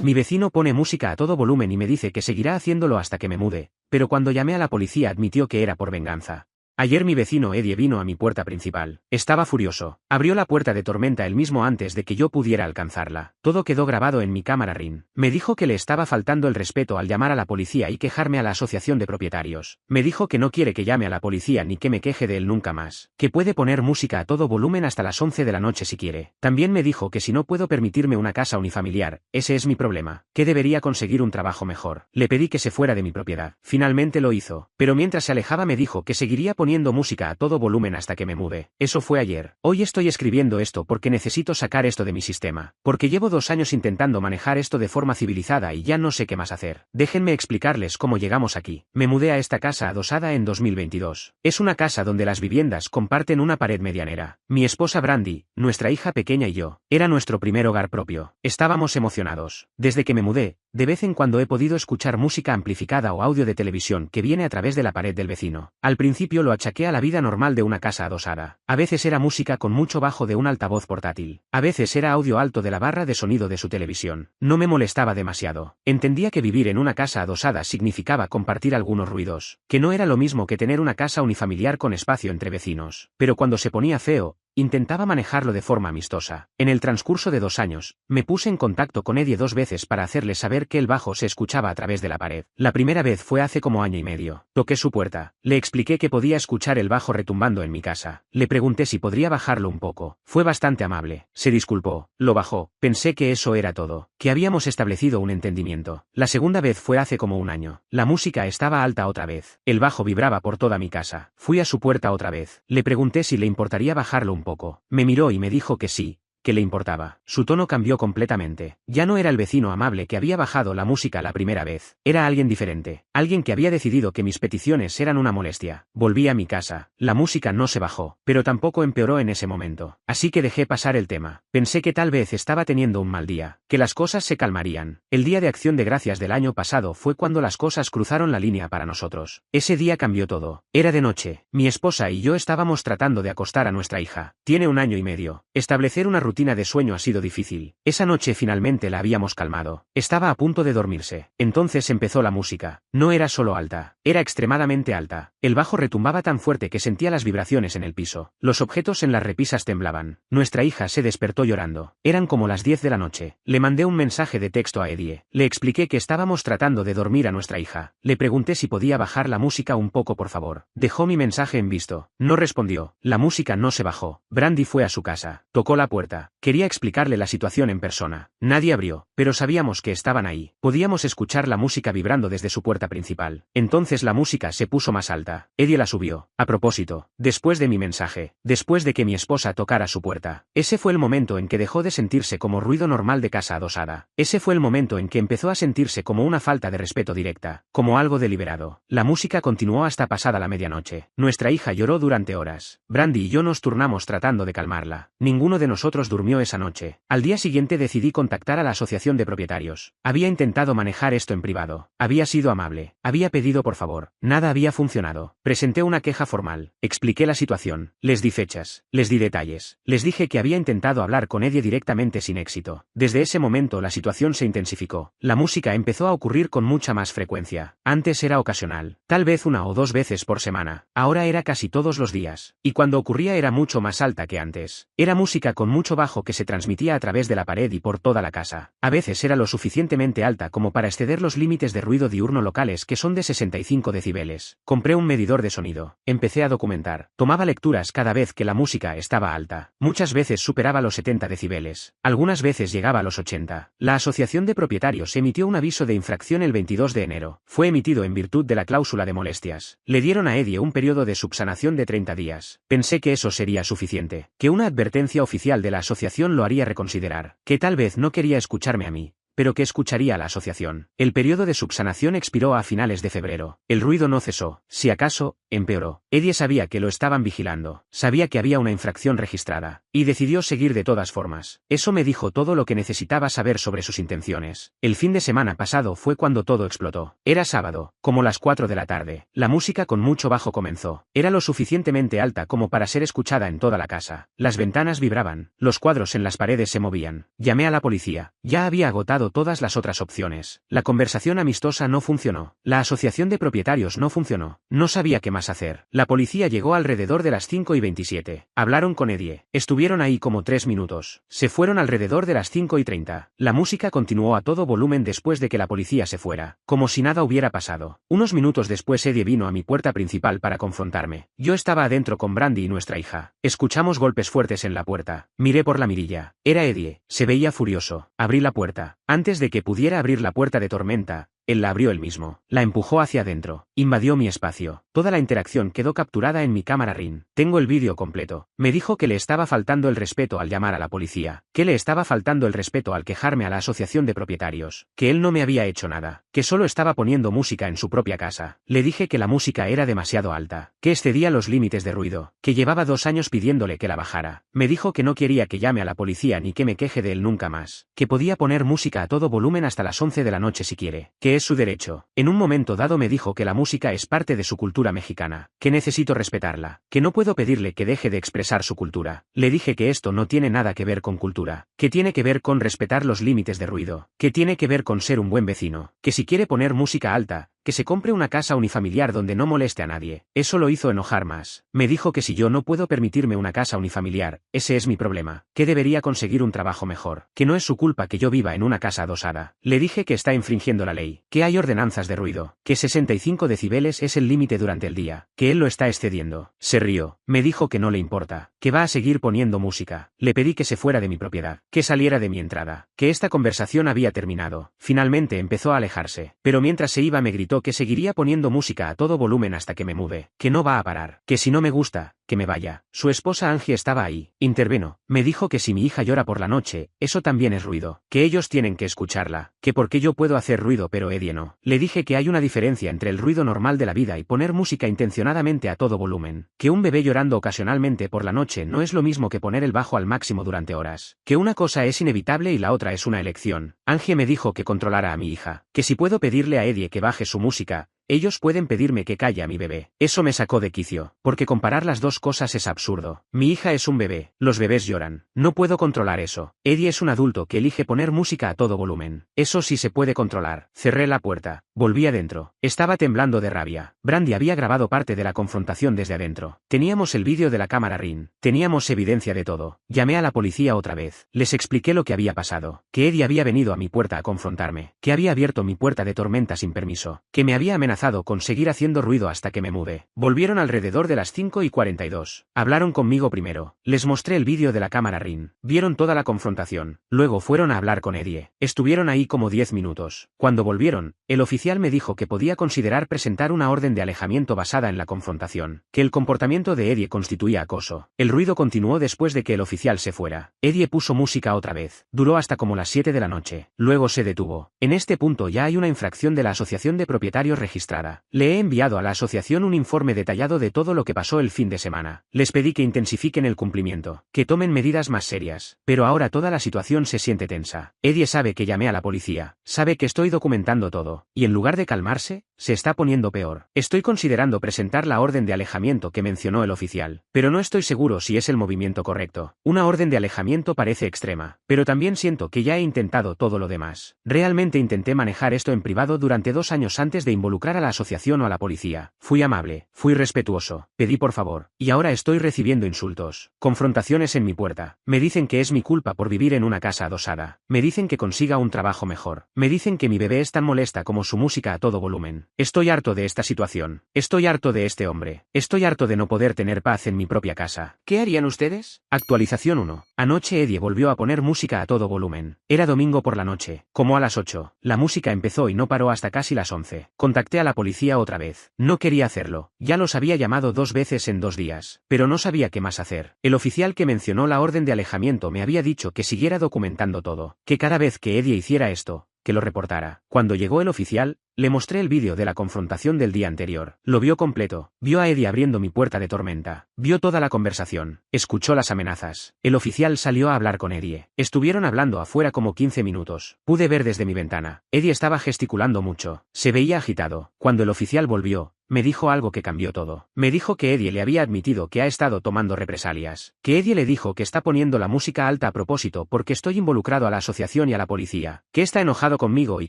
Mi vecino pone música a todo volumen y me dice que seguirá haciéndolo hasta que me mude, pero cuando llamé a la policía admitió que era por venganza. Ayer mi vecino Eddie vino a mi puerta principal. Estaba furioso. Abrió la puerta de tormenta él mismo antes de que yo pudiera alcanzarla. Todo quedó grabado en mi cámara Ring. Me dijo que le estaba faltando el respeto al llamar a la policía y quejarme a la asociación de propietarios. Me dijo que no quiere que llame a la policía ni que me queje de él nunca más. Que puede poner música a todo volumen hasta las 11 de la noche si quiere. También me dijo que si no puedo permitirme una casa unifamiliar, ese es mi problema. Que debería conseguir un trabajo mejor. Le pedí que se fuera de mi propiedad. Finalmente lo hizo. Pero mientras se alejaba me dijo que seguiría poniendo música a todo volumen hasta que me mude. Eso fue ayer. Hoy estoy escribiendo esto porque necesito sacar esto de mi sistema. Porque llevo 2 años intentando manejar esto de forma civilizada y ya no sé qué más hacer. Déjenme explicarles cómo llegamos aquí. Me mudé a esta casa adosada en 2022. Es una casa donde las viviendas comparten una pared medianera. Mi esposa Brandy, nuestra hija pequeña y yo. Era nuestro primer hogar propio. Estábamos emocionados. Desde que me mudé, de vez en cuando he podido escuchar música amplificada o audio de televisión que viene a través de la pared del vecino. Al principio lo achaqué a la vida normal de una casa adosada. A veces era música con mucho bajo de un altavoz portátil. A veces era audio alto de la barra de sonido de su televisión. No me molestaba demasiado. Entendía que vivir en una casa adosada significaba compartir algunos ruidos, que no era lo mismo que tener una casa unifamiliar con espacio entre vecinos. Pero cuando se ponía feo, intentaba manejarlo de forma amistosa. En el transcurso de 2 años, me puse en contacto con Eddie 2 veces para hacerle saber que el bajo se escuchaba a través de la pared. La primera vez fue hace como año y medio. Toqué su puerta. Le expliqué que podía escuchar el bajo retumbando en mi casa. Le pregunté si podría bajarlo un poco. Fue bastante amable. Se disculpó. Lo bajó. Pensé que eso era todo. Que habíamos establecido un entendimiento. La segunda vez fue hace como 1 año. La música estaba alta otra vez. El bajo vibraba por toda mi casa. Fui a su puerta otra vez. Le pregunté si le importaría bajarlo un poco. Me miró y me dijo que sí, que le importaba. Su tono cambió completamente. Ya no era el vecino amable que había bajado la música la primera vez. Era alguien diferente. Alguien que había decidido que mis peticiones eran una molestia. Volví a mi casa. La música no se bajó, pero tampoco empeoró en ese momento. Así que dejé pasar el tema. Pensé que tal vez estaba teniendo un mal día, que las cosas se calmarían. El día de Acción de Gracias del año pasado fue cuando las cosas cruzaron la línea para nosotros. Ese día cambió todo. Era de noche. Mi esposa y yo estábamos tratando de acostar a nuestra hija. Tiene 1 año y medio. Establecer una rutina de sueño ha sido difícil. Esa noche finalmente la habíamos calmado. Estaba a punto de dormirse. Entonces empezó la música. No era solo alta, era extremadamente alta. El bajo retumbaba tan fuerte que sentía las vibraciones en el piso. Los objetos en las repisas temblaban. Nuestra hija se despertó llorando. Eran como las 10 de la noche. Le mandé un mensaje de texto a Eddie. Le expliqué que estábamos tratando de dormir a nuestra hija. Le pregunté si podía bajar la música un poco por favor. Dejó mi mensaje en visto. No respondió. La música no se bajó. Brandy fue a su casa. Tocó la puerta. Quería explicarle la situación en persona. Nadie abrió, pero sabíamos que estaban ahí. Podíamos escuchar la música vibrando desde su puerta principal. Entonces la música se puso más alta. Eddie la subió. A propósito, después de mi mensaje, después de que mi esposa tocara su puerta. Ese fue el momento en que dejó de sentirse como ruido normal de casa adosada. Ese fue el momento en que empezó a sentirse como una falta de respeto directa, como algo deliberado. La música continuó hasta pasada la medianoche. Nuestra hija lloró durante horas. Brandy y yo nos turnamos tratando de calmarla. Ninguno de nosotros durmió esa noche. Al día siguiente decidí contactar a la asociación de propietarios. Había intentado manejar esto en privado. Había sido amable. Había pedido por favor. Nada había funcionado. Presenté una queja formal. Expliqué la situación. Les di fechas. Les di detalles. Les dije que había intentado hablar con Eddie directamente sin éxito. Desde ese momento la situación se intensificó. La música empezó a ocurrir con mucha más frecuencia. Antes era ocasional. Tal vez 1 o 2 veces por semana. Ahora era casi todos los días. Y cuando ocurría era mucho más alta que antes. Era música con mucho bajo que se transmitía a través de la pared y por toda la casa. A veces era lo suficientemente alta como para exceder los límites de ruido diurno locales que son de 65 decibeles. Compré un medidor de sonido. Empecé a documentar. Tomaba lecturas cada vez que la música estaba alta. Muchas veces superaba los 70 decibeles. Algunas veces llegaba a los 80. La asociación de propietarios emitió un aviso de infracción el 22 de enero. Fue emitido en virtud de la cláusula de molestias. Le dieron a Eddie un periodo de subsanación de 30 días. Pensé que eso sería suficiente. Que una advertencia oficial de la asociación lo haría reconsiderar. Que tal vez no quería escucharme a mí, pero que escucharía a la asociación. El periodo de subsanación expiró a finales de febrero. El ruido no cesó. Si acaso, empeoró. Eddie sabía que lo estaban vigilando. Sabía que había una infracción registrada. Y decidió seguir de todas formas. Eso me dijo todo lo que necesitaba saber sobre sus intenciones. El fin de semana pasado fue cuando todo explotó. Era sábado, como las 4 de la tarde. La música con mucho bajo comenzó. Era lo suficientemente alta como para ser escuchada en toda la casa. Las ventanas vibraban. Los cuadros en las paredes se movían. Llamé a la policía. Ya había agotado intentado todas las otras opciones. La conversación amistosa no funcionó. La asociación de propietarios no funcionó. No sabía qué más hacer. La policía llegó alrededor de las 5:27. Hablaron con Eddie. Estuvieron ahí como 3 minutos. Se fueron alrededor de las 5:30. La música continuó a todo volumen después de que la policía se fuera, como si nada hubiera pasado. Unos minutos después Eddie vino a mi puerta principal para confrontarme. Yo estaba adentro con Brandy y nuestra hija. Escuchamos golpes fuertes en la puerta. Miré por la mirilla. Era Eddie. Se veía furioso. Abrí la puerta. Antes de que pudiera abrir la puerta de Tormenta, él la abrió él mismo. La empujó hacia adentro. Invadió mi espacio. Toda la interacción quedó capturada en mi cámara Ring. Tengo el vídeo completo. Me dijo que le estaba faltando el respeto al llamar a la policía. Que le estaba faltando el respeto al quejarme a la asociación de propietarios. Que él no me había hecho nada. Que solo estaba poniendo música en su propia casa. Le dije que la música era demasiado alta. Que excedía los límites de ruido. Que llevaba 2 años pidiéndole que la bajara. Me dijo que no quería que llame a la policía ni que me queje de él nunca más. Que podía poner música a todo volumen hasta las 11 de la noche si quiere. Que es su derecho. En un momento dado me dijo que la música es parte de su cultura mexicana, que necesito respetarla, que no puedo pedirle que deje de expresar su cultura. Le dije que esto no tiene nada que ver con cultura, que tiene que ver con respetar los límites de ruido, que tiene que ver con ser un buen vecino, que si quiere poner música alta, que se compre una casa unifamiliar donde no moleste a nadie. Eso lo hizo enojar más. Me dijo que si yo no puedo permitirme una casa unifamiliar, ese es mi problema, que debería conseguir un trabajo mejor, que no es su culpa que yo viva en una casa adosada. Le dije que está infringiendo la ley, que hay ordenanzas de ruido, que 65 decibeles es el límite durante el día, que él lo está excediendo. Se rió. Me dijo que no le importa, que va a seguir poniendo música. Le pedí que se fuera de mi propiedad, que saliera de mi entrada, que esta conversación había terminado. Finalmente empezó a alejarse, pero mientras se iba me gritó que seguiría poniendo música a todo volumen hasta que me mude, que no va a parar, que si no me gusta, que me vaya. Su esposa Angie estaba ahí. Intervino. Me dijo que si mi hija llora por la noche, eso también es ruido, que ellos tienen que escucharla, que porque yo puedo hacer ruido pero Eddie no. Le dije que hay una diferencia entre el ruido normal de la vida y poner música intencionadamente a todo volumen, que un bebé llorando ocasionalmente por la noche no es lo mismo que poner el bajo al máximo durante horas, que una cosa es inevitable y la otra es una elección. Angie me dijo que controlara a mi hija, que si puedo pedirle a Eddie que baje su música, ellos pueden pedirme que calle a mi bebé. Eso me sacó de quicio, porque comparar las dos cosas es absurdo. Mi hija es un bebé, los bebés lloran. No puedo controlar eso. Eddie es un adulto que elige poner música a todo volumen. Eso sí se puede controlar. Cerré la puerta. Volví adentro. Estaba temblando de rabia. Brandy había grabado parte de la confrontación desde adentro. Teníamos el vídeo de la cámara Ring. Teníamos evidencia de todo. Llamé a la policía otra vez. Les expliqué lo que había pasado. Que Eddie había venido a mi puerta a confrontarme. Que había abierto mi puerta de Tormenta sin permiso. Que me había amenazado con seguir haciendo ruido hasta que me mude. Volvieron alrededor de las 5:42. Hablaron conmigo primero. Les mostré el vídeo de la cámara Ring. Vieron toda la confrontación. Luego fueron a hablar con Eddie. Estuvieron ahí como 10 minutos. Cuando volvieron, el oficial me dijo que podía considerar presentar una orden de alejamiento basada en la confrontación. Que el comportamiento de Eddie constituía acoso. El ruido continuó después de que el oficial se fuera. Eddie puso música otra vez. Duró hasta como las 7 de la noche. Luego se detuvo. En este punto ya hay una infracción de la asociación de propietarios registrada. Le he enviado a la asociación un informe detallado de todo lo que pasó el fin de semana. Les pedí que intensifiquen el cumplimiento, que tomen medidas más serias. Pero ahora toda la situación se siente tensa. Eddie sabe que llamé a la policía, sabe que estoy documentando todo, y en lugar de calmarse, se está poniendo peor. Estoy considerando presentar la orden de alejamiento que mencionó el oficial, pero no estoy seguro si es el movimiento correcto. Una orden de alejamiento parece extrema, pero también siento que ya he intentado todo lo demás. Realmente intenté manejar esto en privado durante 2 años antes de involucrar a la asociación o a la policía. Fui amable, fui respetuoso, pedí por favor, y ahora estoy recibiendo insultos, confrontaciones en mi puerta. Me dicen que es mi culpa por vivir en una casa adosada. Me dicen que consiga un trabajo mejor. Me dicen que mi bebé es tan molesta como su música a todo volumen. Estoy harto de esta situación. Estoy harto de este hombre. Estoy harto de no poder tener paz en mi propia casa. ¿Qué harían ustedes? Actualización 1. Anoche Eddie volvió a poner música a todo volumen. Era domingo por la noche, como a las 8. La música empezó y no paró hasta casi las 11. Contacté a la policía otra vez. No quería hacerlo. Ya los había llamado 2 veces en 2 días. Pero no sabía qué más hacer. El oficial que mencionó la orden de alejamiento me había dicho que siguiera documentando todo. Que cada vez que Eddie hiciera esto, que lo reportara. Cuando llegó el oficial, le mostré el vídeo de la confrontación del día anterior. Lo vio completo. Vio a Eddie abriendo mi puerta de Tormenta. Vio toda la conversación. Escuchó las amenazas. El oficial salió a hablar con Eddie. Estuvieron hablando afuera como 15 minutos. Pude ver desde mi ventana. Eddie estaba gesticulando mucho. Se veía agitado. Cuando el oficial volvió, me dijo algo que cambió todo. Me dijo que Eddie le había admitido que ha estado tomando represalias. Que Eddie le dijo que está poniendo la música alta a propósito porque estoy involucrado a la asociación y a la policía. Que está enojado conmigo y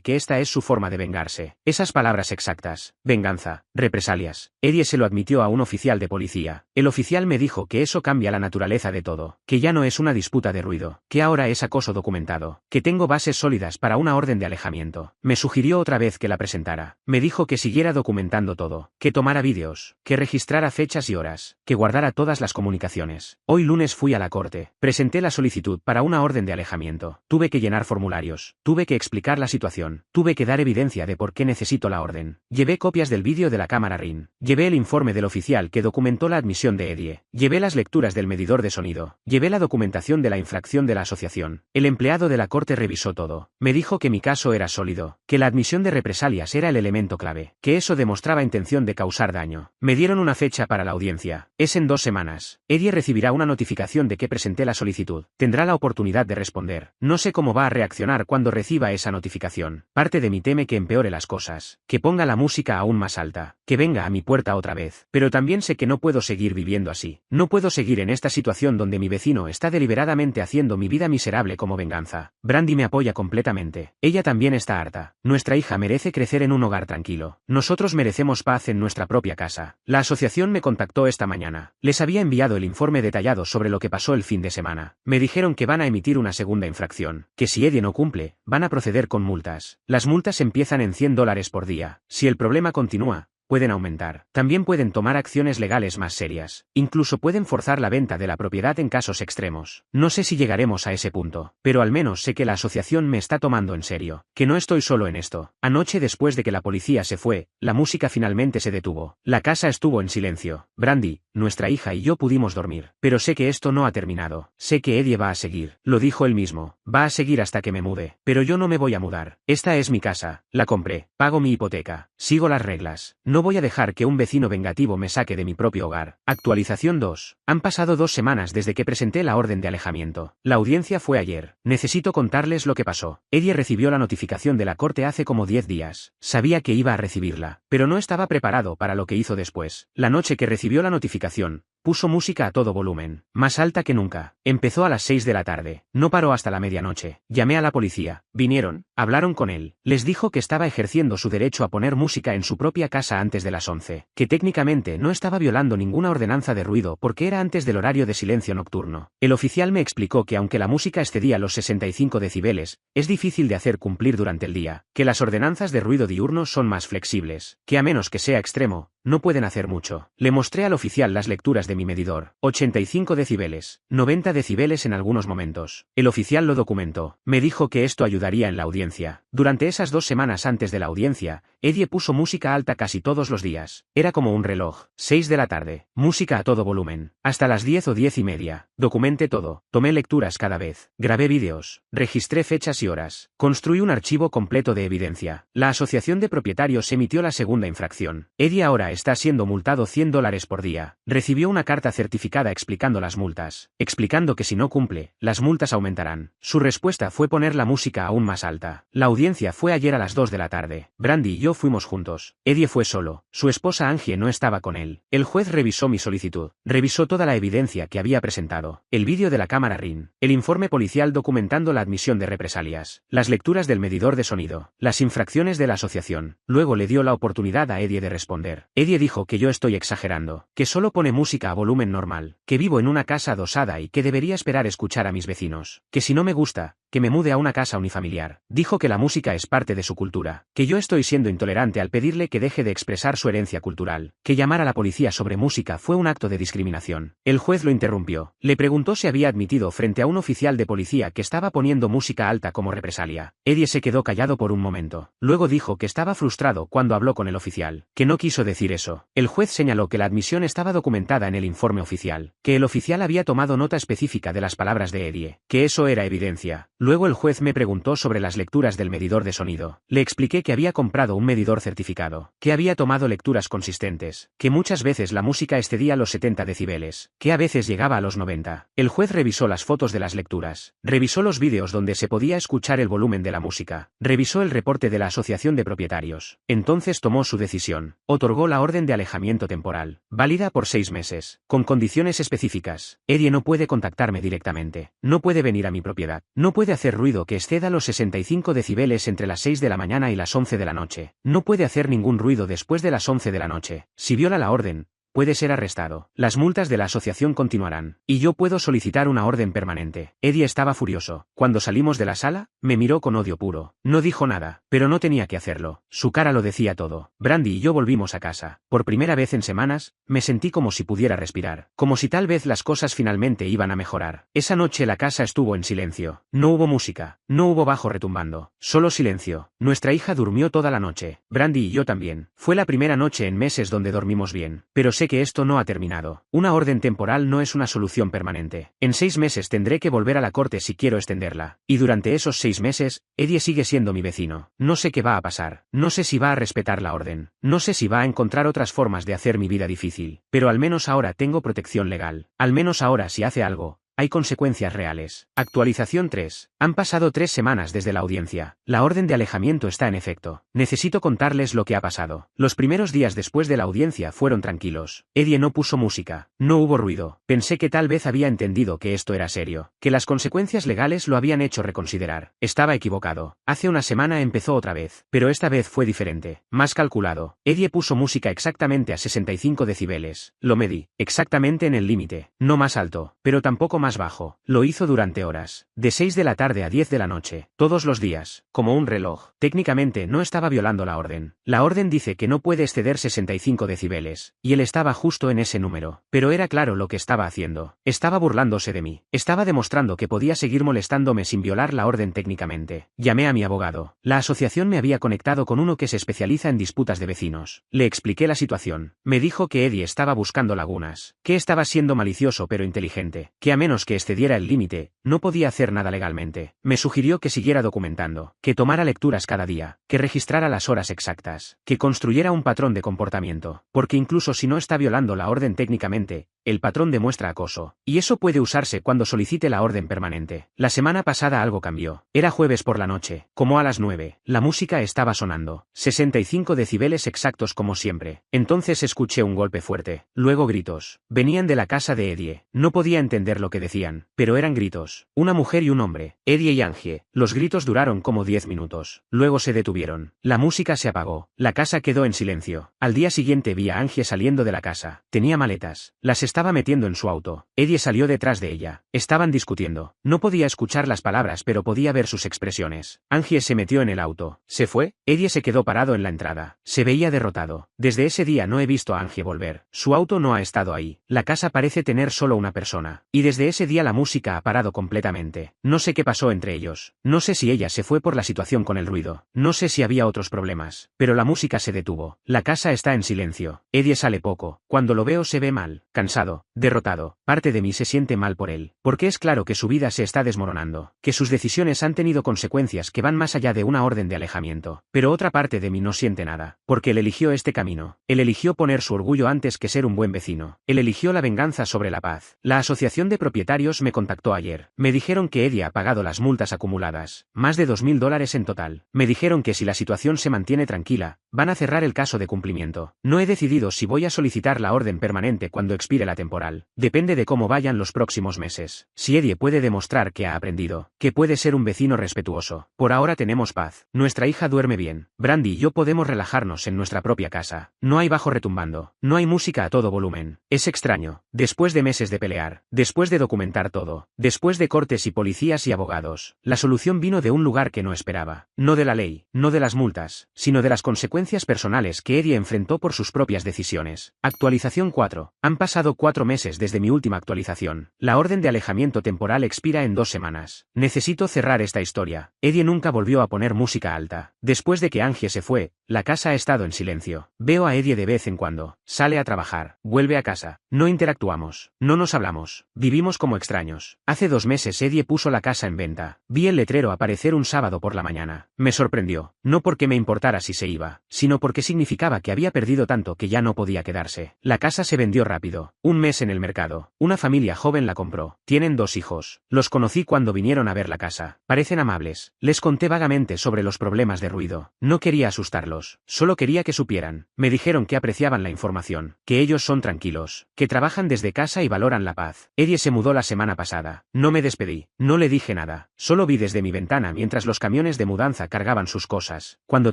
que esta es su forma de vengarse. Esas palabras exactas. Venganza. Represalias. Eddie se lo admitió a un oficial de policía. El oficial me dijo que eso cambia la naturaleza de todo. Que ya no es una disputa de ruido. Que ahora es acoso documentado. Que tengo bases sólidas para una orden de alejamiento. Me sugirió otra vez que la presentara. Me dijo que siguiera documentando todo. Que tomara vídeos. Que registrara fechas y horas. Que guardara todas las comunicaciones. Hoy lunes fui a la corte. Presenté la solicitud para una orden de alejamiento. Tuve que llenar formularios. Tuve que explicar la situación. Tuve que dar evidencia de por qué necesito la orden. Llevé copias del vídeo de la cámara RIN. Llevé el informe del oficial que documentó la admisión de Eddie. Llevé las lecturas del medidor de sonido. Llevé la documentación de la infracción de la asociación. El empleado de la corte revisó todo. Me dijo que mi caso era sólido. Que la admisión de represalias era el elemento clave. Que eso demostraba intención de causar daño. Me dieron una fecha para la audiencia. Es en 2 semanas. Eddie recibirá una notificación de que presenté la solicitud. Tendrá la oportunidad de responder. No sé cómo va a reaccionar cuando reciba esa notificación. Parte de mí teme que empeore las cosas. Que ponga la música aún más alta. Que venga a mi puerta otra vez. Pero también sé que no puedo seguir viviendo así. No puedo seguir en esta situación donde mi vecino está deliberadamente haciendo mi vida miserable como venganza. Brandy me apoya completamente. Ella también está harta. Nuestra hija merece crecer en un hogar tranquilo. Nosotros merecemos paz en nuestra propia casa. La asociación me contactó esta mañana. Les había enviado el informe detallado sobre lo que pasó el fin de semana. Me dijeron que van a emitir una segunda infracción. Que si Eddie no cumple, van a proceder con multas. Las multas empiezan en $100 por día. Si el problema continúa, pueden aumentar. También pueden tomar acciones legales más serias. Incluso pueden forzar la venta de la propiedad en casos extremos. No sé si llegaremos a ese punto, pero al menos sé que la asociación me está tomando en serio. Que no estoy solo en esto. Anoche, después de que la policía se fue, la música finalmente se detuvo. La casa estuvo en silencio. Brandy, nuestra hija y yo pudimos dormir. Pero sé que esto no ha terminado. Sé que Eddie va a seguir. Lo dijo él mismo. Va a seguir hasta que me mude. Pero yo no me voy a mudar. Esta es mi casa. La compré. Pago mi hipoteca. Sigo las reglas. No voy a dejar que un vecino vengativo me saque de mi propio hogar. Actualización 2. Han pasado 2 semanas desde que presenté la orden de alejamiento. La audiencia fue ayer. Necesito contarles lo que pasó. Eddie recibió la notificación de la corte hace como 10 días. Sabía que iba a recibirla, pero no estaba preparado para lo que hizo después. La noche que recibió la notificación, puso música a todo volumen, más alta que nunca. Empezó a las 6 de la tarde. No paró hasta la medianoche. Llamé a la policía. Vinieron, hablaron con él. Les dijo que estaba ejerciendo su derecho a poner música en su propia casa antes de las 11. Que técnicamente no estaba violando ninguna ordenanza de ruido porque era antes del horario de silencio nocturno. El oficial me explicó que aunque la música excedía los 65 decibeles, es difícil de hacer cumplir durante el día. Que las ordenanzas de ruido diurno son más flexibles. Que a menos que sea extremo, no pueden hacer mucho. Le mostré al oficial las lecturas de mi medidor. 85 decibeles. 90 decibeles en algunos momentos. El oficial lo documentó. Me dijo que esto ayudaría en la audiencia. Durante esas 2 semanas antes de la audiencia, Eddie puso música alta casi todos los días. Era como un reloj. 6 de la tarde. Música a todo volumen. Hasta las 10 o 10:30. Documenté todo. Tomé lecturas cada vez. Grabé vídeos. Registré fechas y horas. Construí un archivo completo de evidencia. La asociación de propietarios emitió la segunda infracción. Eddie ahora está siendo multado $100 por día. Recibió una carta certificada explicando las multas. Explicando que si no cumple, las multas aumentarán. Su respuesta fue poner la música aún más alta. La audiencia fue ayer a las 2 de la tarde. Brandy y yo fuimos juntos. Eddie fue solo. Su esposa Angie no estaba con él. El juez revisó mi solicitud. Revisó toda la evidencia que había presentado. El vídeo de la cámara RIN. El informe policial documentando la admisión de represalias. Las lecturas del medidor de sonido. Las infracciones de la asociación. Luego le dio la oportunidad a Eddie de responder. Eddie dijo que yo estoy exagerando. Que solo pone música a volumen normal. Que vivo en una casa adosada y que debería esperar escuchar a mis vecinos. Que si no me gusta, que me mude a una casa unifamiliar. Dijo que la música es parte de su cultura. Que yo estoy siendo intolerante al pedirle que deje de expresar su herencia cultural. Que llamar a la policía sobre música fue un acto de discriminación. El juez lo interrumpió. Le preguntó si había admitido frente a un oficial de policía que estaba poniendo música alta como represalia. Eddie se quedó callado por un momento. Luego dijo que estaba frustrado cuando habló con el oficial. Que no quiso decir eso. El juez señaló que la admisión estaba documentada en el informe oficial. Que el oficial había tomado nota específica de las palabras de Eddie. Que eso era evidencia. Luego el juez me preguntó sobre las lecturas del medidor de sonido. Le expliqué que había comprado un medidor certificado, que había tomado lecturas consistentes, que muchas veces la música excedía los 70 decibeles, que a veces llegaba a los 90. El juez revisó las fotos de las lecturas, revisó los vídeos donde se podía escuchar el volumen de la música, revisó el reporte de la asociación de propietarios. Entonces tomó su decisión. Otorgó la orden de alejamiento temporal, válida por 6 meses, con condiciones específicas. Eddie no puede contactarme directamente, no puede venir a mi propiedad, no puede hacer ruido que exceda los 65 decibeles entre las 6 de la mañana y las 11 de la noche, no puede hacer ningún ruido después de las 11 de la noche. Si viola la orden, puede ser arrestado. Las multas de la asociación continuarán, y yo puedo solicitar una orden permanente. Eddie estaba furioso. Cuando salimos de la sala, me miró con odio puro. No dijo nada, pero no tenía que hacerlo. Su cara lo decía todo. Brandy y yo volvimos a casa. Por primera vez en semanas, me sentí como si pudiera respirar, como si tal vez las cosas finalmente iban a mejorar. Esa noche la casa estuvo en silencio. No hubo música, no hubo bajo retumbando, solo silencio. Nuestra hija durmió toda la noche. Brandy y yo también. Fue la primera noche en meses donde dormimos bien, pero sé que esto no ha terminado. Una orden temporal no es una solución permanente. En 6 meses tendré que volver a la corte si quiero extenderla. Y durante esos 6 meses, Eddie sigue siendo mi vecino. No sé qué va a pasar. No sé si va a respetar la orden. No sé si va a encontrar otras formas de hacer mi vida difícil. Pero al menos ahora tengo protección legal. Al menos ahora si hace algo, hay consecuencias reales. Actualización 3. Han pasado 3 semanas desde la audiencia. La orden de alejamiento está en efecto. Necesito contarles lo que ha pasado. Los primeros días después de la audiencia fueron tranquilos. Eddie no puso música. No hubo ruido. Pensé que tal vez había entendido que esto era serio, que las consecuencias legales lo habían hecho reconsiderar. Estaba equivocado. Hace una semana empezó otra vez, pero esta vez fue diferente, más calculado. Eddie puso música exactamente a 65 decibeles. Lo medí, exactamente en el límite. No más alto, pero tampoco más bajo. Lo hizo durante horas, de 6 de la tarde a 10 de la noche, todos los días, como un reloj. Técnicamente no estaba violando la orden. La orden dice que no puede exceder 65 decibeles, y él estaba justo en ese número. Pero era claro lo que estaba haciendo. Estaba burlándose de mí. Estaba demostrando que podía seguir molestándome sin violar la orden técnicamente. Llamé a mi abogado. La asociación me había conectado con uno que se especializa en disputas de vecinos. Le expliqué la situación. Me dijo que Eddie estaba buscando lagunas, que estaba siendo malicioso pero inteligente, que a menos que excediera el límite, no podía hacer nada legalmente. Me sugirió que siguiera documentando, que tomara lecturas cada día, que registrara las horas exactas, que construyera un patrón de comportamiento, porque incluso si no está violando la orden técnicamente, el patrón demuestra acoso, y eso puede usarse cuando solicite la orden permanente. La semana pasada algo cambió. Era jueves por la noche, como a las 9. La música estaba sonando, 65 decibeles exactos como siempre. Entonces escuché un golpe fuerte, luego gritos. Venían de la casa de Eddie. No podía entender lo que decían, pero eran gritos. Una mujer y un hombre, Eddie y Angie. Los gritos duraron como 10 minutos. Luego se detuvieron. La música se apagó. La casa quedó en silencio. Al día siguiente vi a Angie saliendo de la casa. Tenía maletas. Las estaba metiendo en su auto. Eddie salió detrás de ella. Estaban discutiendo. No podía escuchar las palabras pero podía ver sus expresiones. Angie se metió en el auto. ¿Se fue? Eddie se quedó parado en la entrada. Se veía derrotado. Desde ese día no he visto a Angie volver. Su auto no ha estado ahí. La casa parece tener solo una persona. Y desde ese día la música ha parado completamente. No sé qué pasó entre ellos. No sé si ella se fue por la situación con el ruido. No sé si había otros problemas. Pero la música se detuvo. La casa está en silencio. Eddie sale poco. Cuando lo veo se ve mal, cansado, derrotado. Parte de mí se siente mal por él, porque es claro que su vida se está desmoronando, que sus decisiones han tenido consecuencias que van más allá de una orden de alejamiento. Pero otra parte de mí no siente nada, porque él eligió este camino. Él eligió poner su orgullo antes que ser un buen vecino. Él eligió la venganza sobre la paz. La asociación de propietarios me contactó ayer. Me dijeron que Eddie ha pagado las multas acumuladas, más de $2.000 en total. Me dijeron que si la situación se mantiene tranquila, van a cerrar el caso de cumplimiento. No he decidido si voy a solicitar la orden permanente cuando expire la temporal. Depende de cómo vayan los próximos meses. Si Eddie puede demostrar que ha aprendido, que puede ser un vecino respetuoso. Por ahora tenemos paz. Nuestra hija duerme bien. Brandy y yo podemos relajarnos en nuestra propia casa. No hay bajo retumbando. No hay música a todo volumen. Es extraño. Después de meses de pelear, después de documentar todo, después de cortes y policías y abogados, la solución vino de un lugar que no esperaba. No de la ley, no de las multas, sino de las consecuencias personales que Eddie enfrentó por sus propias decisiones. Actualización 4. Han pasado 4 meses desde mi última actualización. La orden de alejamiento temporal expira en 2 semanas. Necesito cerrar esta historia. Eddie nunca volvió a poner música alta. Después de que Angie se fue, La casa ha estado en silencio. Veo a Eddie de vez en cuando. Sale a trabajar. Vuelve a casa. No interactuamos. No nos hablamos. Vivimos como extraños. Hace 2 meses Eddie puso la casa en venta. Vi el letrero aparecer un sábado por la mañana. Me sorprendió. No porque me importara si se iba, sino porque significaba que había perdido tanto que ya no podía quedarse. La casa se vendió rápido. 1 mes en el mercado. Una familia joven la compró. Tienen 2 hijos. Los conocí cuando vinieron a ver la casa. Parecen amables. Les conté vagamente sobre los problemas de ruido. No quería asustarlos. Solo quería que supieran. Me dijeron que apreciaban la información. Que ellos son tranquilos. Que trabajan desde casa y valoran la paz. Eddie se mudó la semana pasada. No me despedí. No le dije nada. Solo vi desde mi ventana mientras los camiones de mudanza cargaban sus cosas. Cuando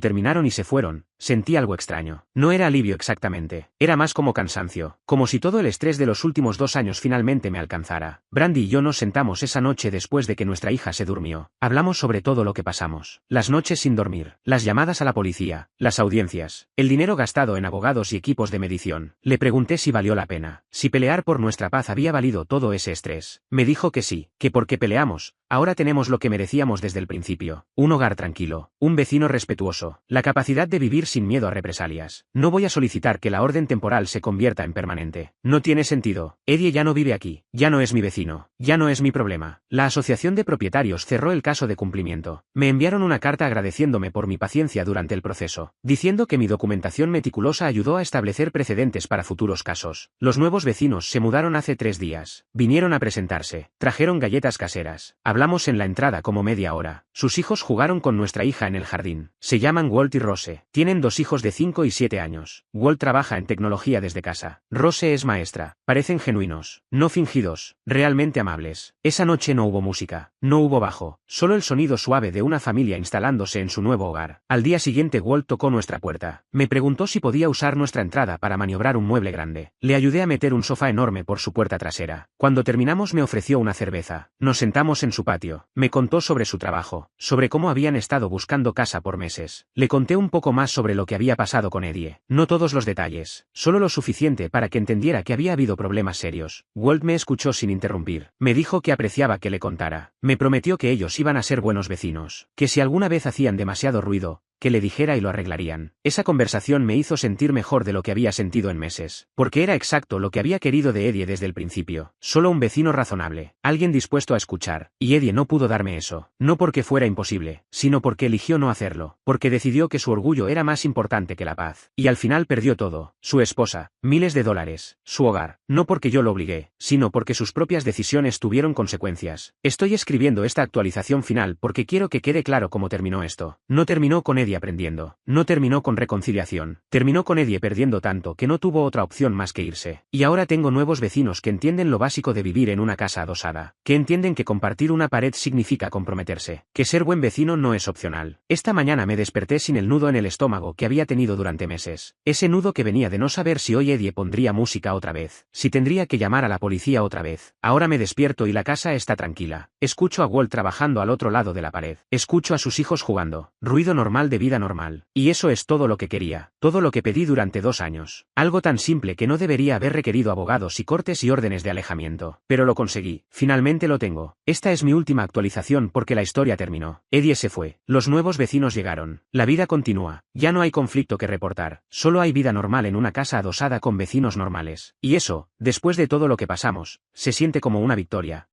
terminaron y se fueron, sentí algo extraño. No era alivio exactamente. Era más como cansancio. Como si todo el estrés de los últimos 2 años finalmente me alcanzara. Brandy y yo nos sentamos esa noche después de que nuestra hija se durmió. Hablamos sobre todo lo que pasamos. Las noches sin dormir. Las llamadas a la policía. Las audiencias. El dinero gastado en abogados y equipos de medición. Le pregunté si valió la pena. Si pelear por nuestra paz había valido todo ese estrés. Me dijo que sí. Que porque peleamos, ahora tenemos lo que merecíamos desde el principio. Un hogar tranquilo. Un vecino respetuoso. La capacidad de vivir sin miedo a represalias. No voy a solicitar que la orden temporal se convierta en permanente. No tiene sentido. Eddie ya no vive aquí. Ya no es mi vecino. Ya no es mi problema. La asociación de propietarios cerró el caso de cumplimiento. Me enviaron una carta agradeciéndome por mi paciencia durante el proceso, diciendo que mi documentación meticulosa ayudó a establecer precedentes para futuros casos. Los nuevos vecinos se mudaron hace 3 días. Vinieron a presentarse. Trajeron galletas caseras. Hablamos en la entrada como media hora. Sus hijos jugaron con nuestra hija en el jardín. Se llaman Walt y Rose. Tienen 2 hijos de 5 y 7 años. Walt trabaja en tecnología desde casa. Rose es maestra. Parecen genuinos. No fingidos. Realmente amables. Esa noche no hubo música. No hubo bajo. Solo el sonido suave de una familia instalándose en su nuevo hogar. Al día siguiente Walt tocó nuestra puerta. Me preguntó si podía usar nuestra entrada para maniobrar un mueble grande. Le ayudé a meter un sofá enorme por su puerta trasera. Cuando terminamos me ofreció una cerveza. Nos sentamos en su patio. Me contó sobre su trabajo. Sobre cómo habían estado buscando casa por meses. Le conté un poco más sobre lo que había pasado con Eddie. No todos los detalles. Solo lo suficiente para que entendiera que había habido problemas serios. Walt me escuchó sin interrumpir. Me dijo que apreciaba que le contara. Me prometió que ellos iban a ser buenos vecinos. Que si alguna vez hacían demasiado ruido, que le dijera y lo arreglarían. Esa conversación me hizo sentir mejor de lo que había sentido en meses. Porque era exacto lo que había querido de Eddie desde el principio. Solo un vecino razonable. Alguien dispuesto a escuchar. Y Eddie no pudo darme eso. No porque fuera imposible, sino porque eligió no hacerlo. Porque decidió que su orgullo era más importante que la paz. Y al final perdió todo. Su esposa. Miles de dólares. Su hogar. No porque yo lo obligué, sino porque sus propias decisiones tuvieron consecuencias. Estoy escribiendo esta actualización final porque quiero que quede claro cómo terminó esto. No terminó con Eddie aprendiendo. No terminó con reconciliación. Terminó con Eddie perdiendo tanto que no tuvo otra opción más que irse. Y ahora tengo nuevos vecinos que entienden lo básico de vivir en una casa adosada. Que entienden que compartir una pared significa comprometerse. Que ser buen vecino no es opcional. Esta mañana me desperté sin el nudo en el estómago que había tenido durante meses. Ese nudo que venía de no saber si hoy Eddie pondría música otra vez. Si tendría que llamar a la policía otra vez. Ahora me despierto y la casa está tranquila. Escucho a Walt trabajando al otro lado de la pared. Escucho a sus hijos jugando. Ruido normal de vida normal. Y eso es todo lo que quería. Todo lo que pedí durante 2 años. Algo tan simple que no debería haber requerido abogados y cortes y órdenes de alejamiento. Pero lo conseguí. Finalmente lo tengo. Esta es mi última actualización porque la historia terminó. Eddie se fue. Los nuevos vecinos llegaron. La vida continúa. Ya no hay conflicto que reportar. Solo hay vida normal en una casa adosada con vecinos normales. Y eso, después de todo lo que pasamos, se siente como una victoria.